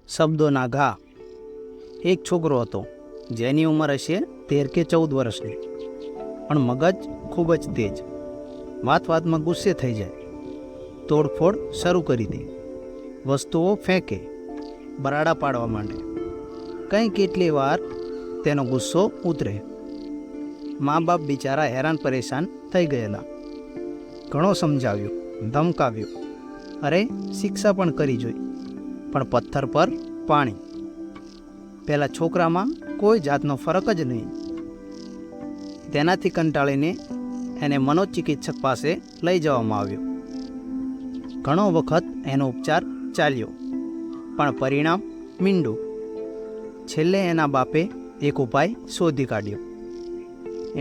શબ્દોના ઘા. એક છોકરો હતો જેની ઉંમર હશે 13 કે 14 વર્ષની, પણ મગજ ખૂબ જ તેજ. વાત વાતમાં ગુસ્સે થઈ જાય, તોડફોડ શરૂ કરી દે, વસ્તુઓ ફેંકે, બરાડા પાડવા માંડે. કંઈ કેટલી વાર તેનો ગુસ્સો ઉતરે. મા બાપ બિચારા હેરાન પરેશાન થઈ ગયેલા. ઘણો સમજાવ્યો, ધમકાવ્યો, અરે શિક્ષા પણ કરી જોઈ, પણ પથ્થર પર પાણી. પેલા છોકરામાં કોઈ જાતનો ફરક જ નહીં. તેનાથી કંટાળીને એને મનોચિકિત્સક પાસે લઈ જવામાં આવ્યો. ઘણો વખત એનો ઉપચાર ચાલ્યો, પણ પરિણામ મીંડું. છેલ્લે એના બાપે એક ઉપાય શોધી કાઢ્યો.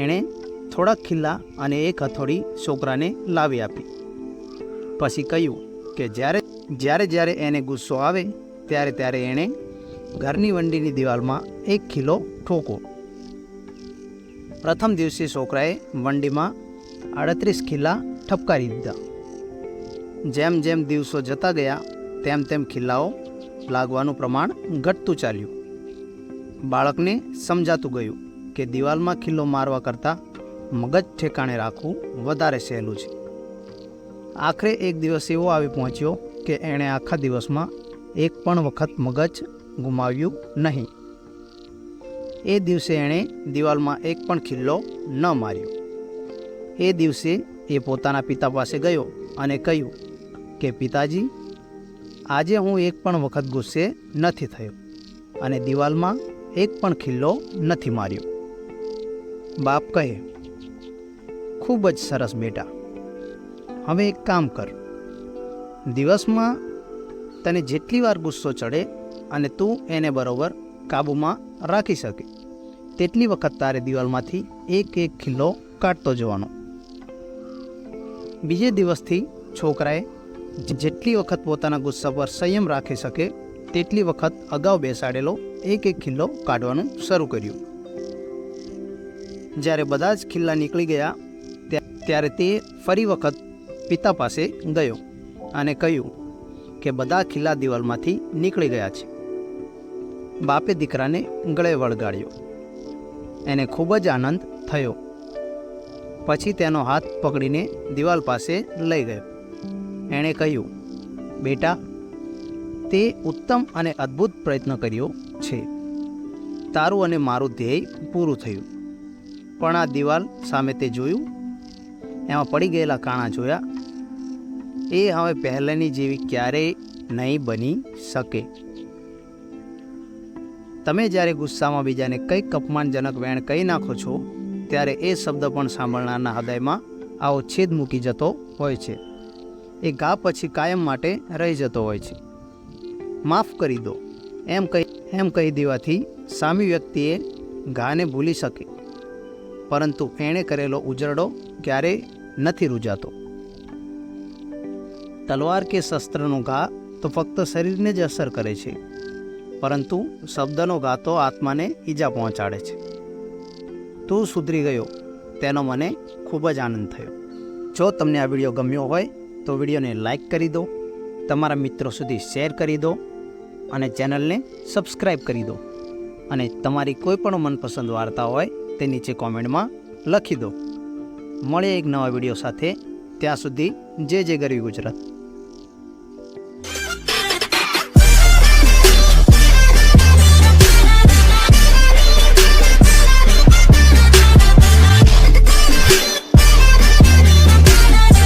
એણે થોડાક ખિલ્લા અને એક હથોડી છોકરાને લાવી આપી. પછી કહ્યું કે જ્યારે એને ગુસ્સો આવે ત્યારે એણે ઘરની વંડીની દિવાલમાં એક ખિલ્લો ઠોકો. પ્રથમ દિવસે છોકરાએ વંડીમાં 38 ખિલ્લા ઠપકારી દીધા. જેમ જેમ દિવસો જતા ગયા તેમ ખિલ્લાઓ લાગવાનું પ્રમાણ ઘટતું ચાલ્યું. બાળકને સમજાતું ગયું કે દિવાલમાં ખિલ્લો મારવા કરતાં મગજ ઠેકાણે રાખવું વધારે સહેલું છે. આખરે એક દિવસ એવો આવી પહોંચ્યો કે એણે આખા દિવસમાં એક પણ વખત મગજ ગુમાવ્યું નહીં. એ દિવસે એણે દિવાલમાં એક પણ ખિલ્લો ન માર્યો. એ દિવસે એ પોતાના પિતા પાસે ગયો અને કહ્યું કે પિતાજી, આજે હું એક પણ વખત ગુસ્સે નથી થયો અને દિવાલમાં એક પણ ખિલ્લો નથી માર્યો. બાપ કહે, ખૂબ જ સરસ બેટા, હવે એક કામ કર. દિવસમાં તને જેટલી વાર ગુસ્સો ચડે અને તું એને બરોબર કાબૂમાં રાખી શકે તેટલી વખત તારે દિવાલમાંથી એક ખિલ્લો કાઢતો જવાનો. બીજે દિવસથી છોકરાએ જેટલી વખત પોતાના ગુસ્સા પર સંયમ રાખી શકે તેટલી વખત અગાઉ બેસાડેલો એક ખિલ્લો કાઢવાનું શરૂ કર્યું. જ્યારે બધા જ ખિલ્લા નીકળી ગયા ત્યારે તે ફરી વખત પિતા પાસે ગયો અને કહ્યું કે બધા ખિલ્લા દિવાલમાંથી નીકળી ગયા છે. બાપે દીકરાને ગળે વળગાડ્યો. એને ખૂબ જ આનંદ થયો. પછી તેનો હાથ પકડીને દિવાલ પાસે લઈ ગયો. એણે કહ્યું, બેટા, તે ઉત્તમ અને અદ્ભુત પ્રયત્ન કર્યો છે. તારું અને મારું ધ્યેય પૂરું થયું. પણ આ દિવાલ સામે તે જોયું, એમાં પડી ગયેલા કાણા જોયા. એ હવે પહેલાંની જેવી ક્યારેય નહીં બની શકે. તમે જ્યારે ગુસ્સામાં બીજાને કંઈક અપમાનજનક વેણ કહી નાખો છો ત્યારે એ શબ્દ પણ સાંભળનારના હૃદયમાં આવો છેદ મૂકી જતો હોય છે. એ ઘા પછી કાયમ માટે રહી જતો હોય છે. માફ કરી દો એમ કહી દેવાથી સામી વ્યક્તિએ ઘાને ભૂલી શકે, પરંતુ એણે કરેલો ઉજરડો ક્યારેય નથી રૂજાતો. તલવાર કે શસ્ત્રનો ઘા તો ફક્ત શરીરને જ અસર કરે છે, પરંતુ શબ્દનો ઘા તો આત્માને ઈજા પહોંચાડે છે. તું સુધરી ગયો તેનો મને ખૂબ જ આનંદ થયો. જો તમને આ વિડીયો ગમ્યો હોય તો વિડીયોને લાઈક કરી દો, તમારા મિત્રો સુધી શેર કરી દો અને ચેનલને સબસ્ક્રાઈબ કરી દો. અને તમારી કોઈ પણ મનપસંદ વાર્તા હોય તે નીચે કોમેન્ટમાં લખી દો. મળીએ એક નવા વિડીયો સાથે. ત્યાં સુધી જય ગરવી ગુજરાત.